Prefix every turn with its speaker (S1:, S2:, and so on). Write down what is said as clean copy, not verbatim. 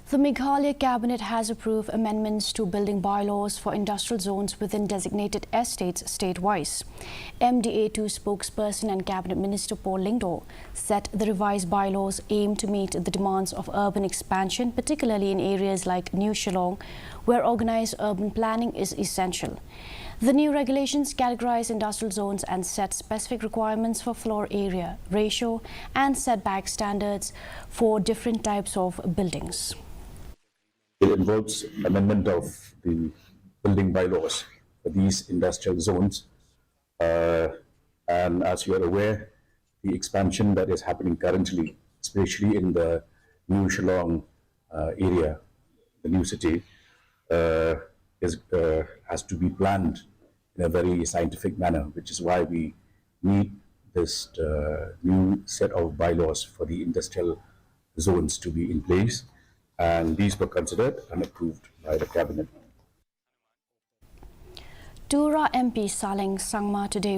S1: The Meghalaya Cabinet has approved amendments to building bylaws for industrial zones within designated estates statewide. MDA2 spokesperson and Cabinet Minister Paul Lyngdoh said the revised bylaws aim to meet the demands of urban expansion, particularly in areas like New Shillong, where organized urban planning is essential. The new regulations categorize industrial zones and set specific requirements for floor area, ratio and setback standards for different types of buildings.
S2: It involves amendment of the building bylaws for these industrial zones. And as you are aware, the expansion that is happening currently, especially in the New Shillong area, the new city, has to be planned in a very scientific manner, which is why we need this new set of bylaws for the industrial zones to be in place. And these were considered and approved by the Cabinet.
S1: Tura MP Saleng Sangma today